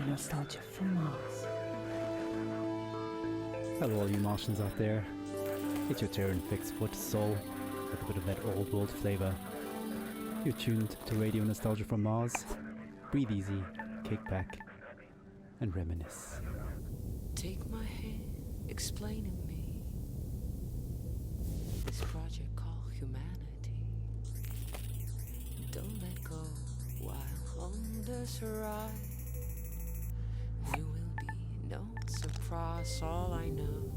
Radio Nostalgia from Mars. Hello all you Martians out there. It's your turn, fixed foot soul, with a bit of that old world flavour. You're tuned to Radio Nostalgia from Mars. Breathe easy, kick back, and reminisce. Take my hand, explain to me this project called humanity. Don't let go while on this ride. There will be no surprise. All I know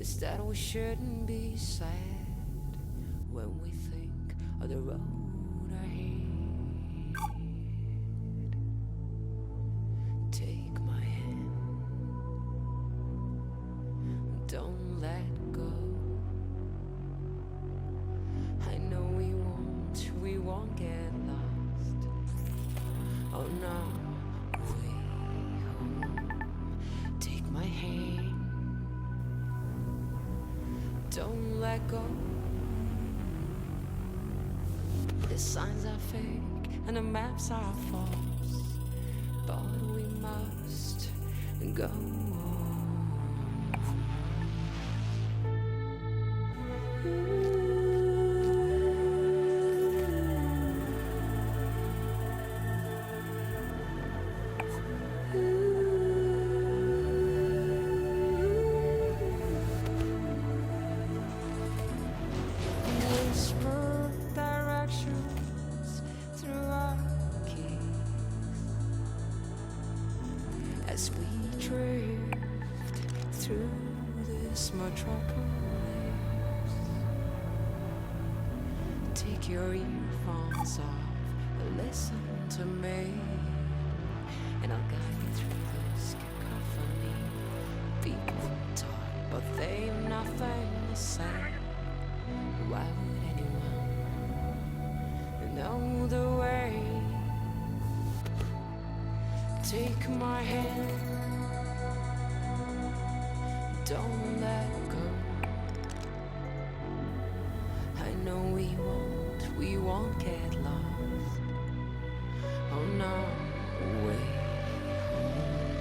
is that we shouldn't be sad when we think of the road ahead. Take my hand, don't let go. I know we won't get lost on our way home. Take my hand, don't let go. The signs are fake and the maps are false, but we must go on. Whisper directions through our keys as we drift through this metropolis. Take your earphones off and listen to me, and I'll guide you through this cacophony. People talk, but they've nothing to say. Why would anyone know the way? Take my hand, don't let go. I know we won't get lost on our way home.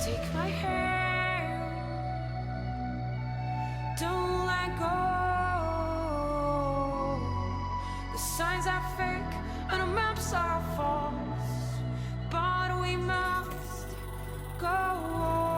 Take my hand, don't let go. The signs are fake and the maps are false, but we must go on.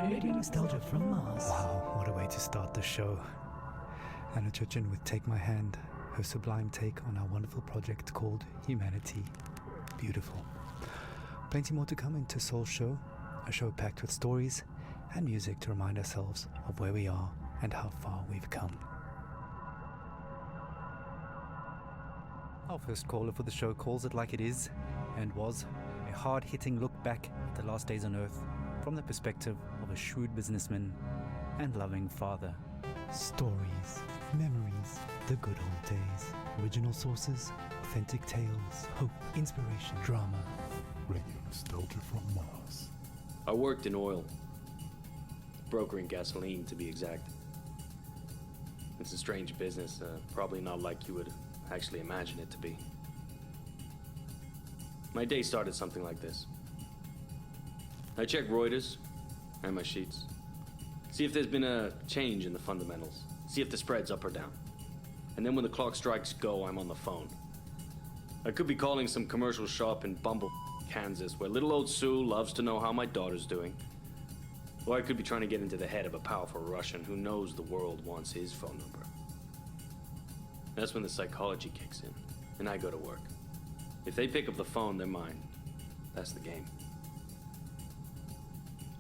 Radio Nostalgia from Mars. Wow, what a way to start the show. Anna Chuchin with Take My Hand, her sublime take on our wonderful project called Humanity. Beautiful. Plenty more to come into Soul Show. a show packed with stories and music to remind ourselves of where we are and how far we've come. Our first caller for the show calls it like it is, and was a hard-hitting look back at the last days on Earth from the perspective of a shrewd businessman and loving father. Stories, memories, the good old days, original sources, authentic tales, hope, inspiration, drama. Radio Nostalgia from Mars. I worked in oil, brokering gasoline to be exact. It's a strange business, probably not like you would actually imagine it to be. My day started something like this. I check Reuters and my sheets. See if there's been a change in the fundamentals. See if the spread's up or down. And then when the clock strikes go, I'm on the phone. I could be calling some commercial shop in Bumble, Kansas, where little old Sue loves to know how my daughter's doing. Or I could be trying to get into the head of a powerful Russian who knows the world wants his phone number. That's when the psychology kicks in, and I go to work. If they pick up the phone, they're mine. That's the game.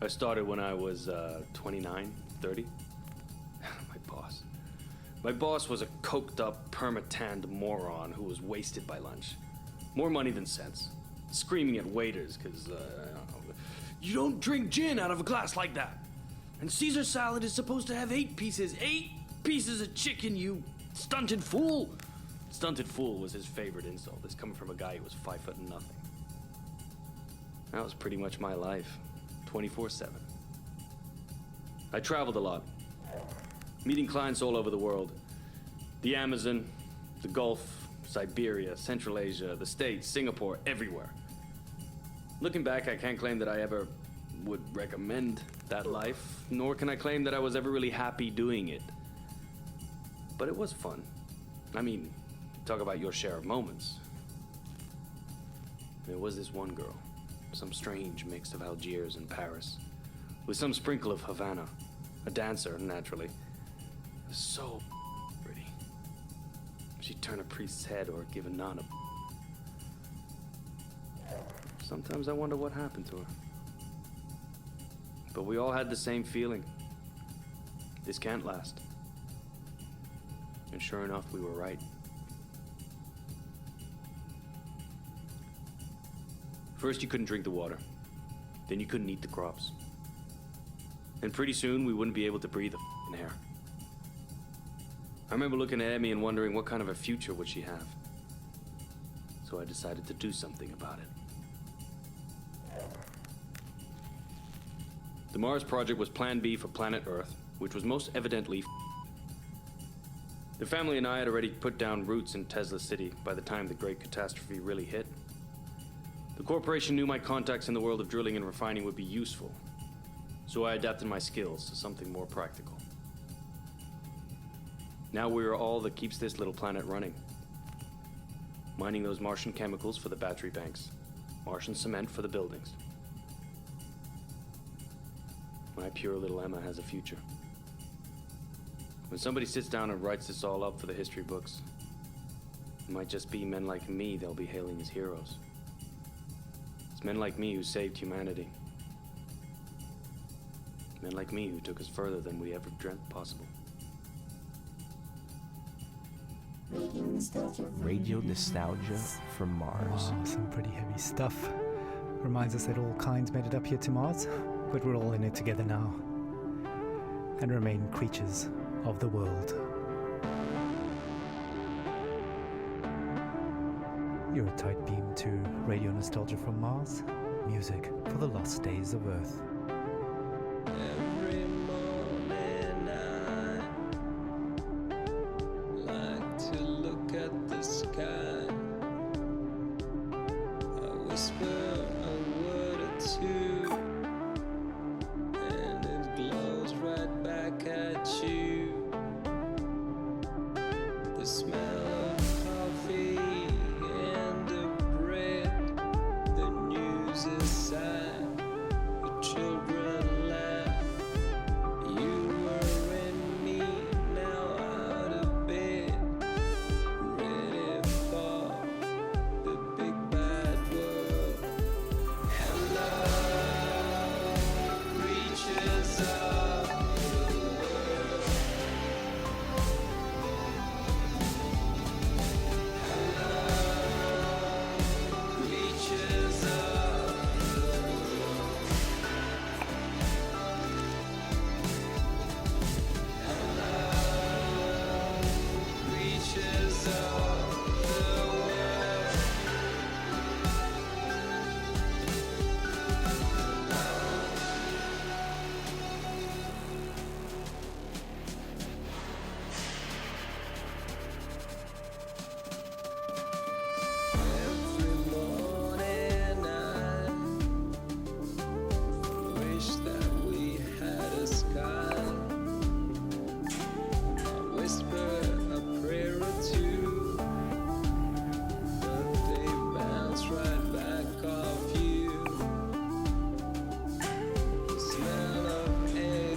I started when I was 29, 30. My boss was a coked-up, perma-tanned moron who was wasted by lunch. More money than sense. Screaming at waiters because, you don't drink gin out of a glass like that. And Caesar salad is supposed to have 8 pieces. 8 pieces of chicken, you stunted fool. Stunted fool was his favorite insult. This coming from a guy who was 5 foot nothing. That was pretty much my life. 24/7. I traveled a lot. Meeting clients all over the world. The Amazon, the Gulf, Siberia, Central Asia, the States, Singapore, everywhere. Looking back, I can't claim that I ever would recommend that life, nor can I claim that I was ever really happy doing it. But it was fun. I mean, talk about your share of moments. There was this one girl, some strange mix of Algiers and Paris, with some sprinkle of Havana, a dancer, naturally. So pretty. She'd turn a priest's head or give a nun a... Sometimes I wonder what happened to her. But we all had the same feeling. This can't last. And sure enough, we were right. First, you couldn't drink the water. Then you couldn't eat the crops. And pretty soon, we wouldn't be able to breathe the f***ing air. I remember looking at Emmy and wondering what kind of a future would she have. So I decided to do something about it. The Mars project was Plan B for planet Earth, which was most evidently The family and I had already put down roots in Tesla City by the time the great catastrophe really hit. The corporation knew my contacts in the world of drilling and refining would be useful, so I adapted my skills to something more practical. Now we are all that keeps this little planet running. Mining those Martian chemicals for the battery banks, Martian cement for the buildings. My pure little Emma has a future. When somebody sits down and writes this all up for the history books, it might just be men like me they'll be hailing as heroes. It's men like me who saved humanity. Men like me who took us further than we ever dreamt possible. Radio Nostalgia from Mars. Wow, some pretty heavy stuff. Reminds us that all kinds made it up here to Mars, but we're all in it together now. And remain creatures of the world. You're a tight beam to Radio Nostalgia from Mars. Music for the lost days of Earth. Every morning I like to look at the sky. I whisper a word or two, and it glows right back at you. The smell of coffee and of bread, the news is sad, the children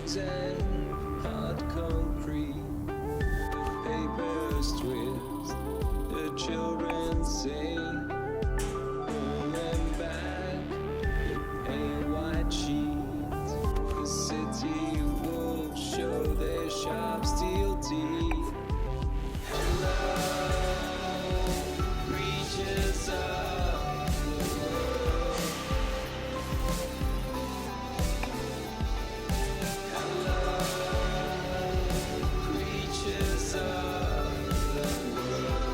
buildings and hard concrete. The papers twist, the children sing. Home and back, the paint white sheets. The city wolves show their sharp steel teeth. Hello, creatures of the world. Hello, creatures of the world.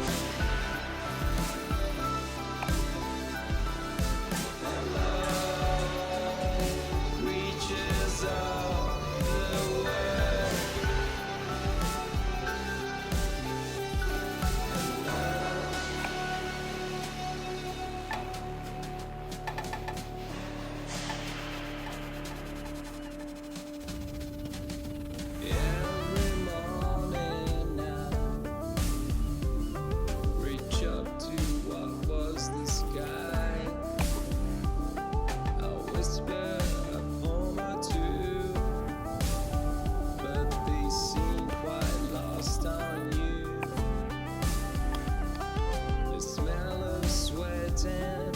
Creatures of the world. Every morning I reach up to what was the sky. I whisper a poem or two, but they seem quite lost on you. The smell of sweat and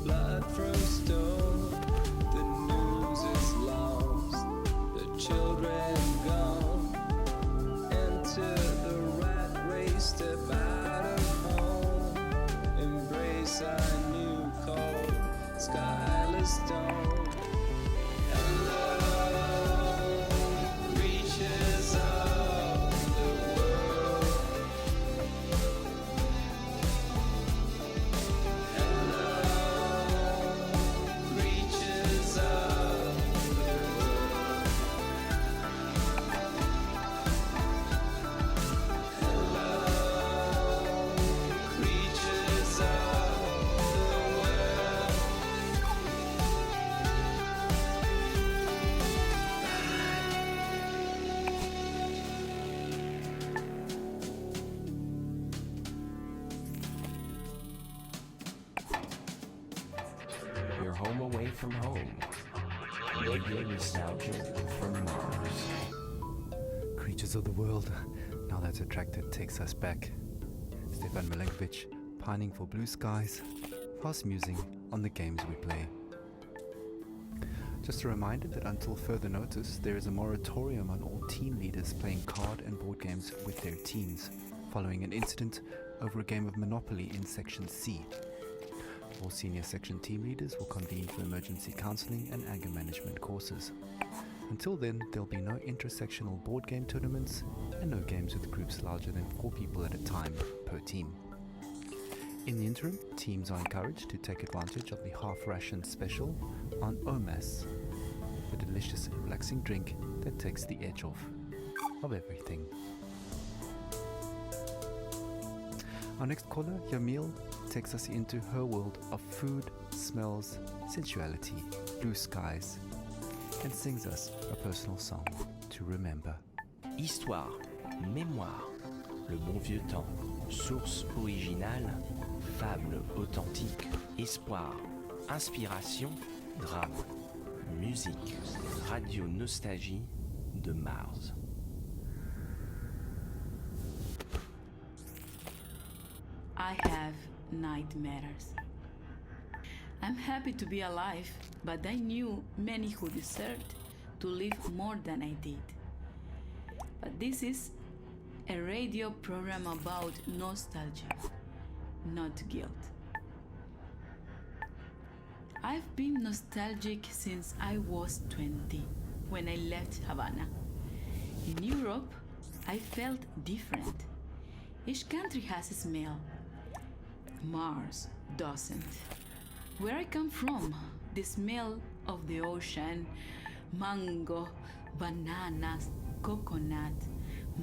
blood from stone. The news is lost, the children gone. Enter the rat race, step out of home. Embrace our new cold, skyless dawn. Hello, creatures of the world. Hello, creatures of the world. Hello, creatures of the world. You're home away from home. Radio nostalgia from Mars. Creatures of the world. Now that Attracted takes us back. Stefan Milenkovic pining for blue skies, fast musing on the games we play. Just a reminder that until further notice, there is a moratorium on all team leaders playing card and board games with their teams, following an incident over a game of Monopoly in Section C. All senior section team leaders will convene for emergency counseling and anger management courses. Until then, there'll be no intersectional board game tournaments and no games with groups larger than 4 people at a time per team. In the interim, teams are encouraged to take advantage of the half-ration special on OMAS, the delicious and relaxing drink that takes the edge off of everything. Our next caller, Yamil, takes us into her world of food, smells, sensuality, blue skies, and sings us a personal song to remember. Histoire, mémoire, le bon vieux temps, source originale, fable authentique, espoir, inspiration, drame, musique, radio nostalgie de Mars. I have nightmares. I'm happy to be alive, but I knew many who deserved to live more than I did. But this is a radio program about nostalgia, not guilt. I've been nostalgic since I was 20, when I left Havana. In Europe, I felt different. Each country has a smell. Mars doesn't. Where I come from, the smell of the ocean, mango, bananas, coconut,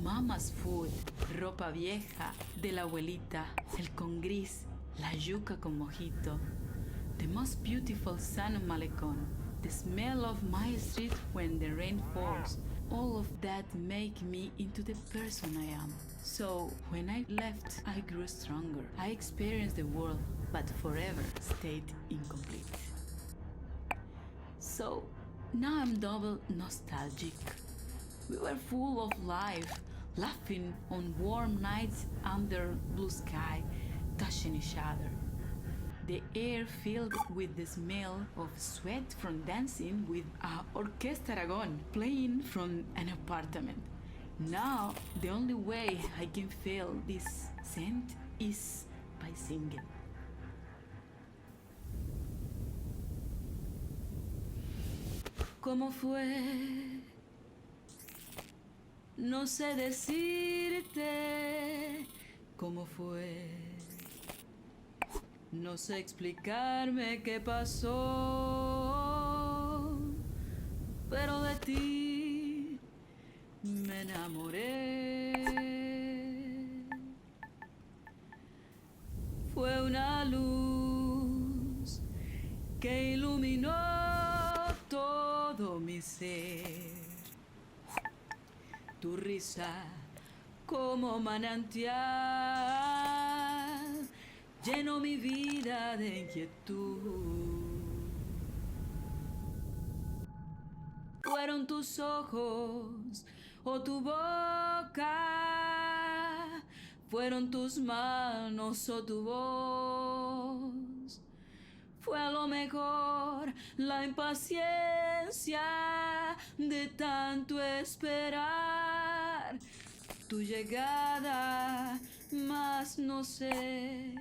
mama's food, ropa vieja, de la abuelita, el con gris, la yuca con mojito, the most beautiful sun of Malecon, the smell of my street when the rain falls, all of that make me into the person I am. So when I left, I grew stronger. I experienced the world, but forever stayed incomplete. So now I'm double nostalgic. We were full of life, laughing on warm nights under blue sky, touching each other. The air filled with the smell of sweat from dancing with a orchestra Aragon playing from an apartment. Now, the only way I can feel this scent is by singing. ¿Cómo fue? No sé decirte cómo fue. No sé explicarme qué pasó, pero de ti me enamoré. Fue una luz que iluminó todo mi ser. Tu risa como manantial llenó mi vida de inquietud. Fueron tus ojos o tu boca, fueron tus manos o tu voz. Fue a lo mejor la impaciencia de tanto esperar tu llegada, mas no sé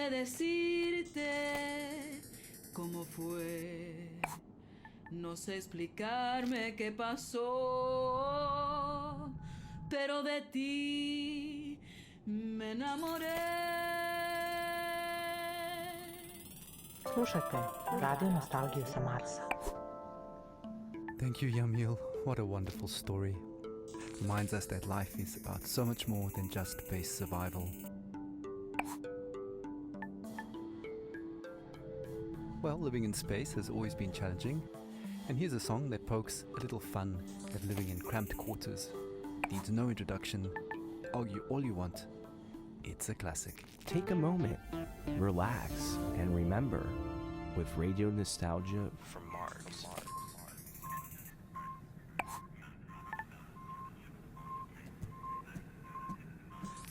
decirte cómo fue. No sé explicarme qué pasó, pero de ti me enamoré. Slušajte Radio Nostalgiju sa Marsa. Thank you, Yamil. What a wonderful story. Reminds us that life is about so much more than just base survival. Well, living in space has always been challenging, and here's a song that pokes a little fun at living in cramped quarters. Needs no introduction. Argue all you want. It's a classic. Take a moment, relax, and remember with Radio Nostalgia from Mars.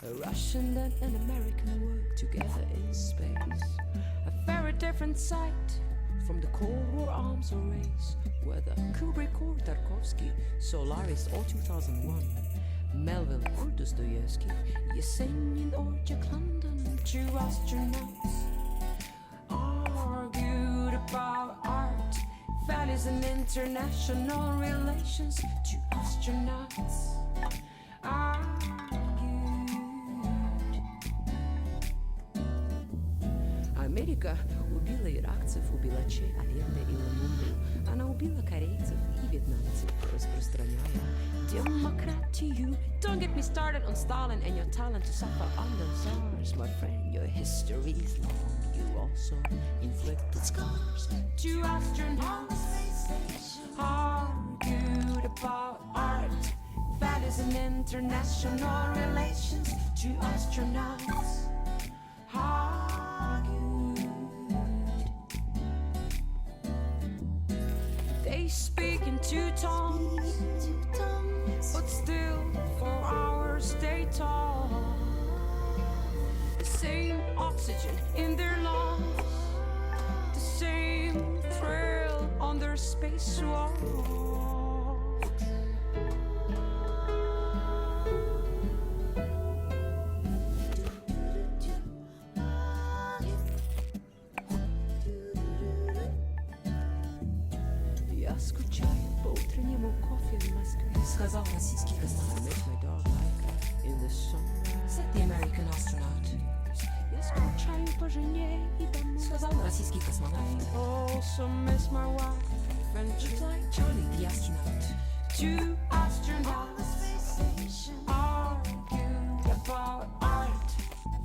A Russian and an American work together in space. A very different sight from the Cold War arms race, whether Kubrick or Tarkovsky, Solaris or 2001, Melville or Dostoevsky, Yesenin or Jack London. Two astronauts argued about art, values and international relations. Two astronauts Америка убила иракцев, убила Че, Алленде и Ламунду. Она убила корейцев и вьетнамцев, распространяя демократию. Don't get me started on Stalin and your talent to suffer under SARS. My friend, your history is long. You also inflicted scars. Two astronauts argued about art, values and international relations. Two astronauts they speak in two tongues, but still for hours they talk. The same oxygen in their lungs, the same thrill on their spacewalk. Сказал российский космонавт. Make my dog like in the sunrise. Said the American astronaut. Я скучаю по жене и домой. Сказал российский космонавт. Also miss my wife and just like Charlie the astronaut. Two astronauts argue about art,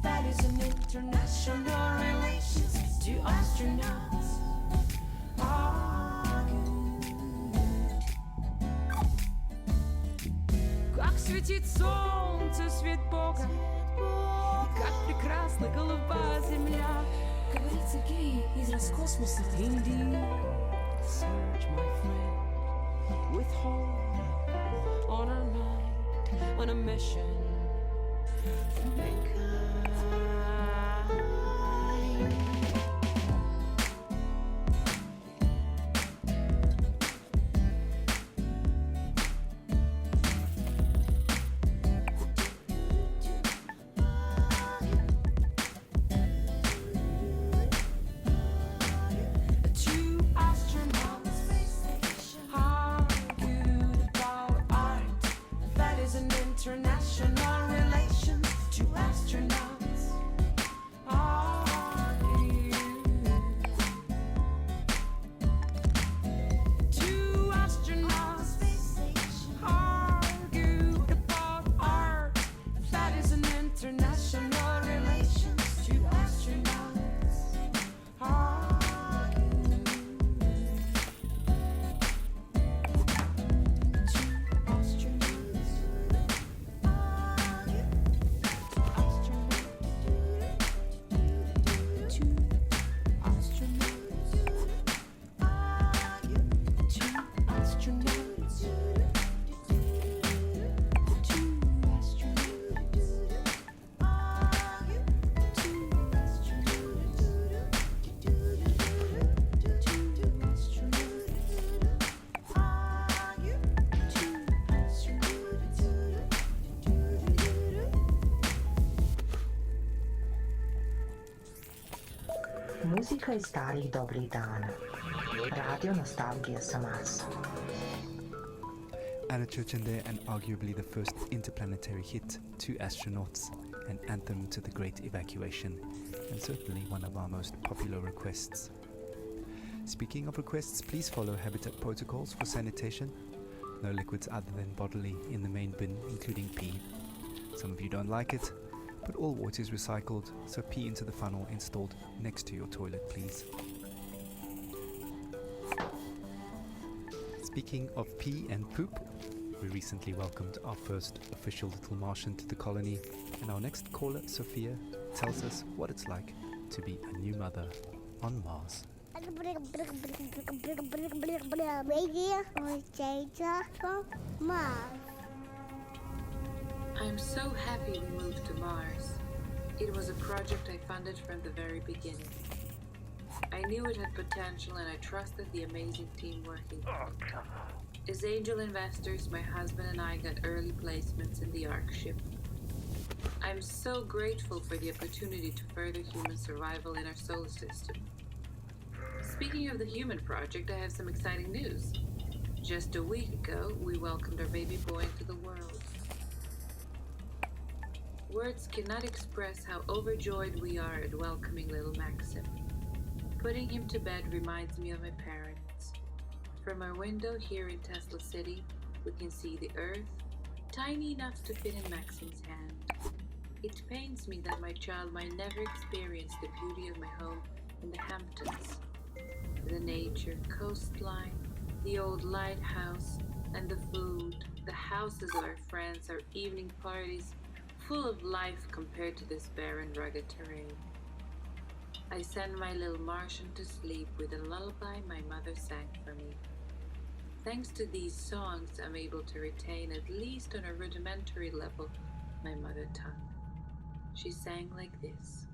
values and international relations. Two astronauts как светит солнце, свет Бога, и как прекрасна голубая земля. Говорится, геи из Роскосмоса. Indeed, search, my friend, with hope on a mission. Two astronauts argued about art. That is an international relation. Two astronauts argued. Two astronauts argued about art. That is an international relation. Two astronauts argued. Muzika iz starih dobrih dana. Radio nostalgija sa Marsa. Anna Church in there, and arguably the first interplanetary hit, Two Astronauts, an anthem to the Great Evacuation, and certainly one of our most popular requests. Speaking of requests, please follow Habitat protocols for sanitation. No liquids other than bodily in the main bin, including pee. Some of you don't like it, but all water is recycled, so pee into the funnel installed next to your toilet, please. Speaking of pee and poop, we recently welcomed our first official little Martian to the colony, and our next caller, Sophia, tells us what it's like to be a new mother on Mars. I'm so happy we moved to Mars. It was a project I funded from the very beginning. I knew it had potential and I trusted the amazing team working on it. As angel investors, my husband and I got early placements in the ARC ship. I'm so grateful for the opportunity to further human survival in our solar system. Speaking of the human project, I have some exciting news. Just a week ago, we welcomed our baby boy into the world. Words cannot express how overjoyed we are at welcoming little Maxim. Putting him to bed reminds me of my parents. From our window here in Tesla City, we can see the Earth, tiny enough to fit in Maxim's hand. It pains me that my child might never experience the beauty of my home in the Hamptons. The nature, coastline, the old lighthouse, and the food, the houses of our friends, our evening parties, full of life compared to this barren, rugged terrain. I send my little Martian to sleep with a lullaby my mother sang for me. Thanks to these songs, I'm able to retain, at least on a rudimentary level, my mother tongue. She sang like this.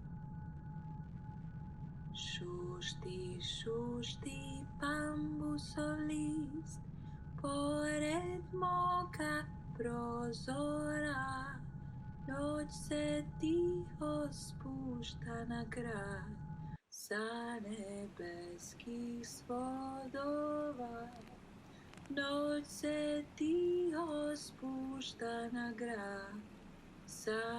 Shushti, shushti, bambus solis, pored moka prozora, noć se tiho spušta na grad, sa nebeskih svodova. Noć se tiho spušta na grad, sa